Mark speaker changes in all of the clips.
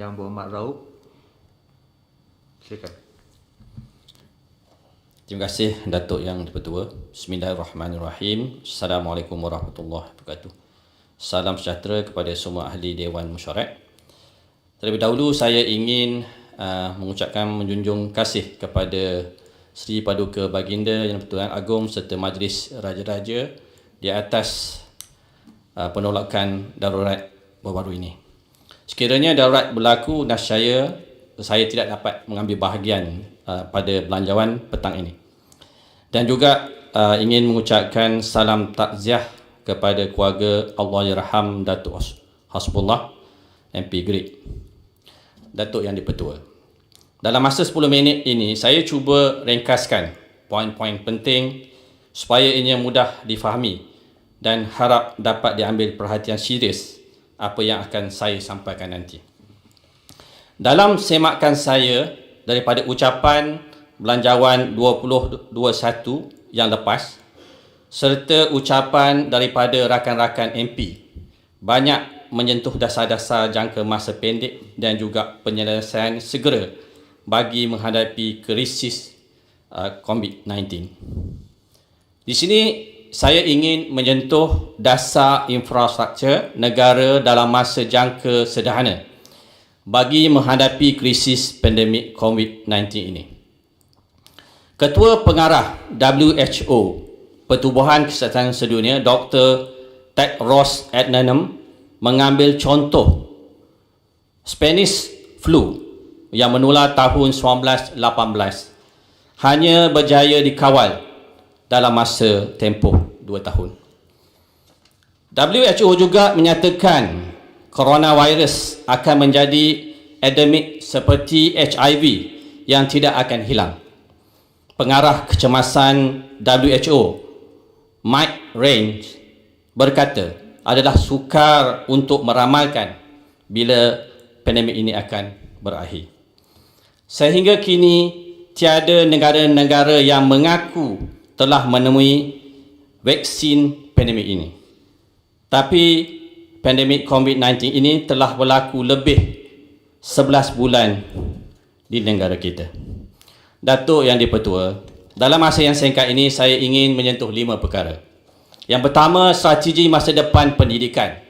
Speaker 1: Yang Berhormat Raub, silakan.
Speaker 2: Terima kasih Datuk Yang Dipertua. Bismillahirrahmanirrahim. Assalamualaikum warahmatullahi wabarakatuh. Salam sejahtera kepada semua ahli Dewan Mesyuarat. Terlebih dahulu saya ingin mengucapkan menjunjung kasih kepada Seri Paduka Baginda Yang Pertuan Agong serta Majlis Raja-Raja di atas penolakan darurat baru-baru ini. Sekiranya darurat berlaku, nescaya saya tidak dapat mengambil bahagian pada belanjawan petang ini. Dan juga ingin mengucapkan salam takziah kepada keluarga Allahyarham Datuk Hasbullah MP Great, Datuk Yang Dipertua. Dalam masa 10 minit ini, saya cuba ringkaskan poin-poin penting supaya ianya mudah difahami dan harap dapat diambil perhatian serius apa yang akan saya sampaikan nanti. Dalam semakan saya daripada ucapan belanjawan 2021 yang lepas serta ucapan daripada rakan-rakan MP banyak menyentuh dasar-dasar jangka masa pendek dan juga penyelesaian segera bagi menghadapi krisis COVID-19. Di sini saya ingin menyentuh dasar infrastruktur negara dalam masa jangka sederhana bagi menghadapi krisis pandemik COVID-19 ini. Ketua Pengarah WHO Pertubuhan Kesihatan Sedunia, Dr. Tedros Adhanom mengambil contoh Spanish flu yang menular tahun 1918 hanya berjaya dikawal dalam masa tempoh 2 tahun. WHO juga menyatakan coronavirus akan menjadi endemik seperti HIV yang tidak akan hilang. Pengarah kecemasan WHO, Mike Ryan, berkata adalah sukar untuk meramalkan bila pandemik ini akan berakhir. Sehingga kini tiada negara-negara yang mengaku telah menemui vaksin pandemik ini. Tapi pandemik COVID-19 ini telah berlaku lebih 11 bulan di negara kita. Datuk Yang Dipertua, dalam masa yang singkat ini saya ingin menyentuh 5 perkara. Yang pertama, strategi masa depan pendidikan.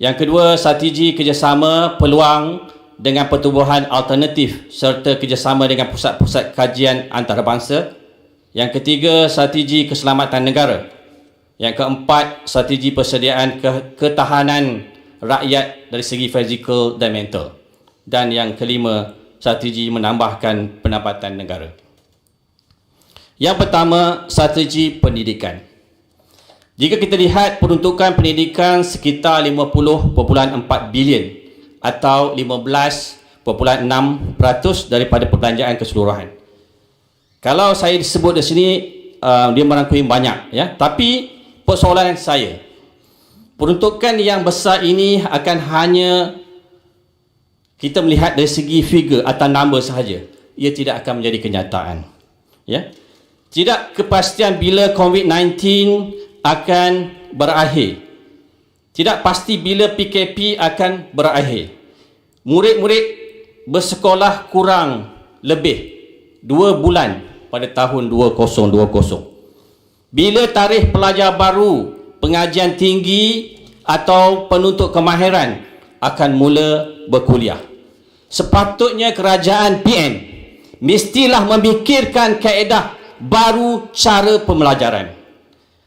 Speaker 2: Yang kedua, strategi kerjasama peluang dengan pertubuhan alternatif serta kerjasama dengan pusat-pusat kajian antarabangsa. Yang ketiga, strategi keselamatan negara. Yang keempat, strategi persediaan ketahanan rakyat dari segi fizikal dan mental. Dan yang kelima, strategi menambahkan pendapatan negara. Yang pertama, strategi pendidikan. Jika kita lihat peruntukan pendidikan sekitar 50.4 bilion atau 15.6% daripada perbelanjaan keseluruhan. Kalau saya disebut di sini, dia merangkumi banyak, ya. Tapi persoalan saya, peruntukan yang besar ini akan hanya kita melihat dari segi figure atau number sahaja. Ia tidak akan menjadi kenyataan. Ya. Tidak kepastian bila COVID-19 akan berakhir. Tidak pasti bila PKP akan berakhir. Murid-murid bersekolah kurang lebih 2 bulan pada tahun 2020. Bila tarikh pelajar baru pengajian tinggi atau penuntut kemahiran akan mula berkuliah. Sepatutnya kerajaan PN mestilah memikirkan kaedah baru cara pembelajaran.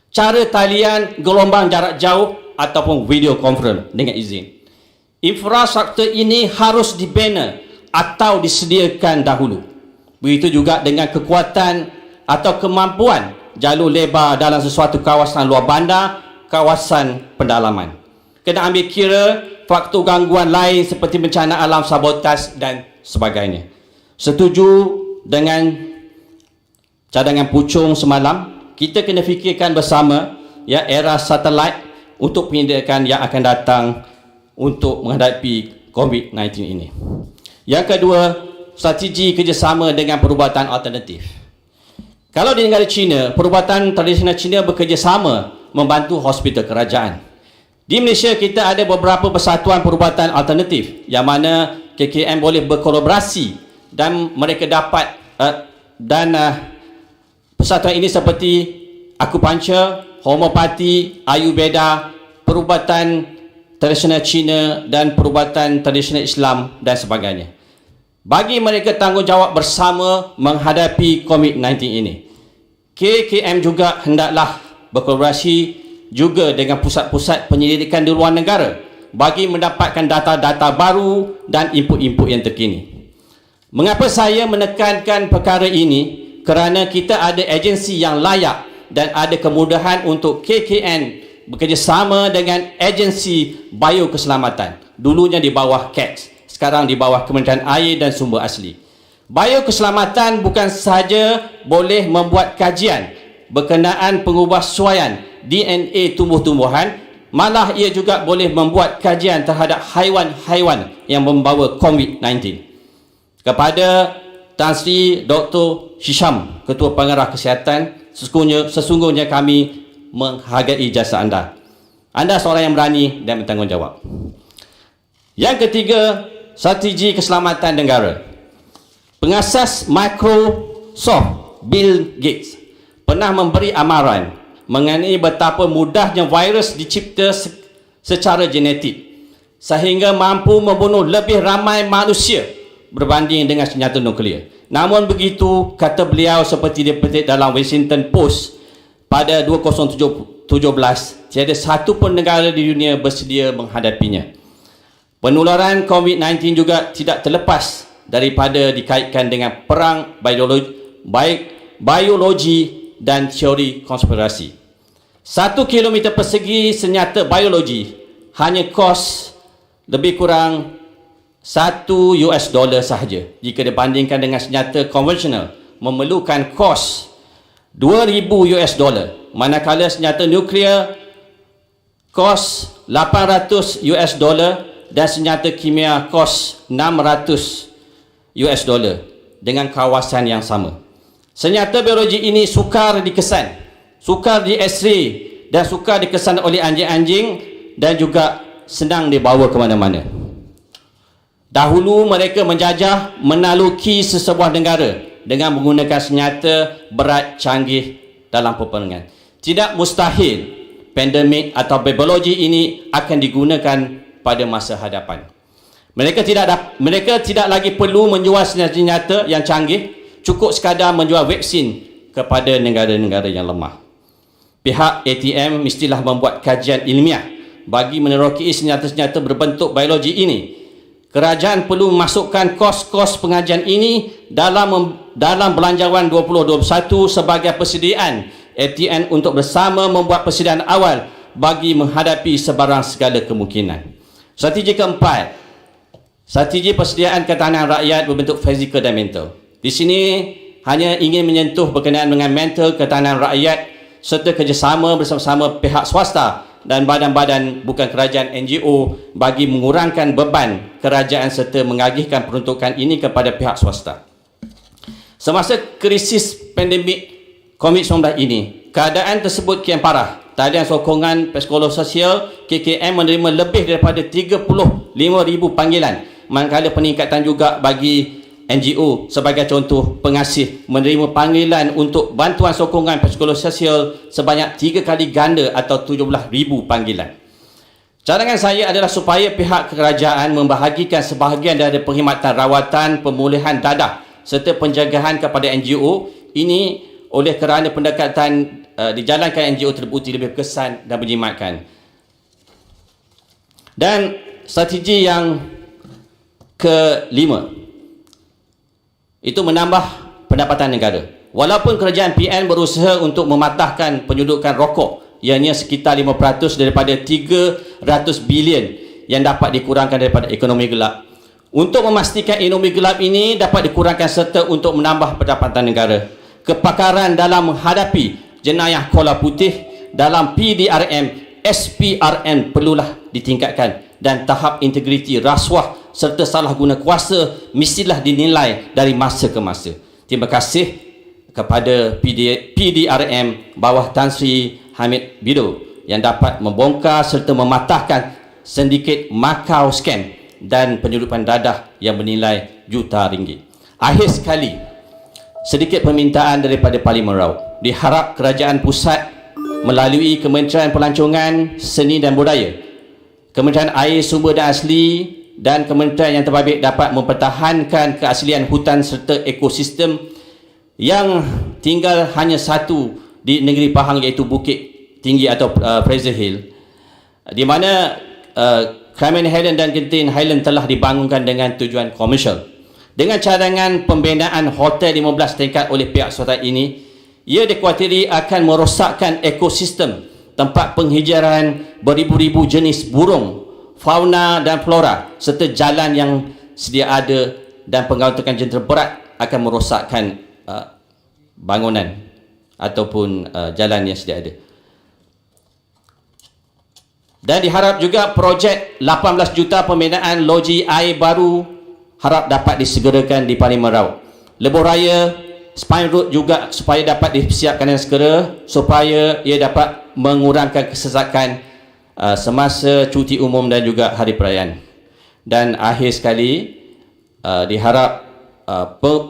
Speaker 2: Cara talian gelombang jarak jauh ataupun video conference dengan izin. Infrastruktur ini harus dibina atau disediakan dahulu. Begitu juga dengan kekuatan atau kemampuan jalur lebar dalam sesuatu kawasan luar bandar, kawasan pendalaman. Kena ambil kira faktor gangguan lain seperti bencana alam, sabotaj dan sebagainya. Setuju dengan cadangan pucung semalam, kita kena fikirkan bersama ya era satelit untuk penyediaan yang akan datang untuk menghadapi COVID-19 ini. Yang kedua, strategi kerjasama dengan perubatan alternatif. Kalau di negara China, perubatan tradisional China bekerjasama membantu hospital kerajaan. Di Malaysia kita ada beberapa persatuan perubatan alternatif yang mana KKM boleh berkolaborasi dan mereka dapat persatuan ini seperti akupuncture, homeopati, ayurveda, perubatan tradisional Cina dan perubatan tradisional Islam dan sebagainya. Bagi mereka tanggungjawab bersama menghadapi COVID-19 ini. KKM juga hendaklah berkolaborasi juga dengan pusat-pusat penyelidikan di luar negara bagi mendapatkan data-data baru dan input-input yang terkini. Mengapa saya menekankan perkara ini? Kerana kita ada agensi yang layak dan ada kemudahan untuk KKN bekerjasama dengan agensi biokeselamatan. Dulunya di bawah CAT, sekarang di bawah Kementerian Air dan Sumber Asli. Biokeselamatan bukan sahaja boleh membuat kajian berkenaan pengubahsuaian DNA tumbuh-tumbuhan, malah ia juga boleh membuat kajian terhadap haiwan-haiwan yang membawa COVID-19. Kepada Tan Sri Dr. Hisham, Ketua Pengarah Kesihatan, sesungguhnya kami menghargai jasa anda. Anda seorang yang berani dan bertanggungjawab. Yang ketiga, strategi keselamatan negara. Pengasas Microsoft, Bill Gates, pernah memberi amaran mengenai betapa mudahnya virus dicipta secara genetik sehingga mampu membunuh lebih ramai manusia berbanding dengan senjata nuklear. Namun begitu, kata beliau seperti dipetik dalam Washington Post pada 2017, tiada satu pun negara di dunia bersedia menghadapinya. Penularan COVID-19 juga tidak terlepas daripada dikaitkan dengan perang biologi dan teori konspirasi. 1 kilometer persegi senjata biologi hanya kos lebih kurang $1 sahaja jika dibandingkan dengan senjata konvensional memerlukan kos $2,000, manakala senjata nuklear kos $800 dan senjata kimia kos $600 dengan kawasan yang sama. Senjata biologi ini sukar dikesan, sukar di X-ray dan sukar dikesan oleh anjing-anjing dan juga senang dibawa ke mana-mana. Dahulu mereka menjajah menaluki sesebuah negara dengan menggunakan senjata berat canggih dalam peperangan. Tidak mustahil pandemik atau biologi ini akan digunakan pada masa hadapan. Mereka tidak lagi perlu menjual senjata yang canggih, cukup sekadar menjual vaksin kepada negara-negara yang lemah. Pihak ATM mestilah membuat kajian ilmiah bagi meneroki senjata-senjata berbentuk biologi ini. Kerajaan perlu memasukkan kos-kos pengajian ini dalam Belanjawan 2021 sebagai persediaan ATM untuk bersama membuat persediaan awal bagi menghadapi sebarang segala kemungkinan. Strategi keempat, strategi persediaan ketahanan rakyat berbentuk fizikal dan mental. Di sini hanya ingin menyentuh berkenaan dengan mental ketahanan rakyat serta kerjasama bersama-sama pihak swasta dan badan-badan bukan kerajaan NGO bagi mengurangkan beban kerajaan serta mengagihkan peruntukan ini kepada pihak swasta. Semasa krisis pandemik COVID-19 ini, keadaan tersebut kian parah. Talian sokongan psikolog sosial KKM menerima lebih daripada 35,000 panggilan, manakala peningkatan juga bagi NGO sebagai contoh pengasih menerima panggilan untuk bantuan sokongan psikolog sosial sebanyak 3 kali ganda atau 17,000 panggilan. Cadangan saya adalah supaya pihak kerajaan membahagikan sebahagian dari perkhidmatan rawatan pemulihan dadah serta penjagaan kepada NGO ini oleh kerana pendekatan dijalankan NGO terbukti lebih berkesan dan menjimatkan. Dan strategi yang kelima, itu menambah pendapatan negara. Walaupun kerajaan PN berusaha untuk mematahkan penyedukan rokok, ianya sekitar 5% daripada 300 bilion yang dapat dikurangkan daripada ekonomi gelap. Untuk memastikan ekonomi gelap ini dapat dikurangkan serta untuk menambah pendapatan negara, kepakaran dalam menghadapi jenayah kola putih dalam PDRM, SPRM perlulah ditingkatkan dan tahap integriti rasuah serta salah guna kuasa mestilah dinilai dari masa ke masa. Terima kasih kepada PDRM bawah Tan Sri Hamid Bido yang dapat membongkar serta mematahkan sindiket Macau scam dan penyeludupan dadah yang bernilai juta ringgit. Akhir sekali, sedikit permintaan daripada Parlimen Raub. Diharap kerajaan pusat melalui Kementerian Pelancongan, Seni dan Budaya, Kementerian Air Sumber dan Asli dan kementerian yang terbabit dapat mempertahankan keaslian hutan serta ekosistem yang tinggal hanya satu di negeri Pahang, iaitu Bukit Tinggi atau Fraser Hill, di mana Cayman Highland dan Genting Highland telah dibangunkan dengan tujuan komersial. Dengan cadangan pembinaan hotel 15 tingkat oleh pihak swasta ini, ia dikhawatiri akan merosakkan ekosistem tempat penghijaran beribu-ribu jenis burung, fauna dan flora serta jalan yang sedia ada, dan penggautakan jentera berat akan merosakkan bangunan ataupun jalan yang sedia ada. Dan diharap juga projek 18 juta pembinaan loji air baru harap dapat disegerakan di Parlimen Raub. Lebuh Raya, Spine Road juga supaya dapat disiapkan dengan segera supaya ia dapat mengurangkan kesesakan semasa cuti umum dan juga hari perayaan. Dan akhir sekali, diharap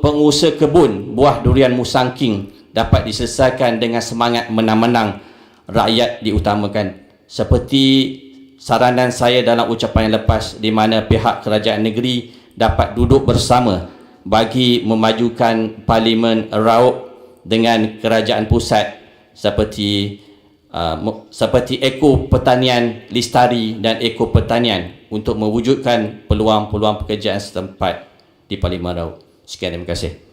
Speaker 2: pengusaha kebun buah durian Musang King dapat diselesaikan dengan semangat menang-menang, rakyat diutamakan, seperti saranan saya dalam ucapan yang lepas, di mana pihak kerajaan negeri dapat duduk bersama bagi memajukan Parlimen Raub dengan kerajaan pusat seperti eko pertanian lestari dan eko pertanian untuk mewujudkan peluang-peluang pekerjaan setempat di Parlimen Raub. Sekian, terima kasih.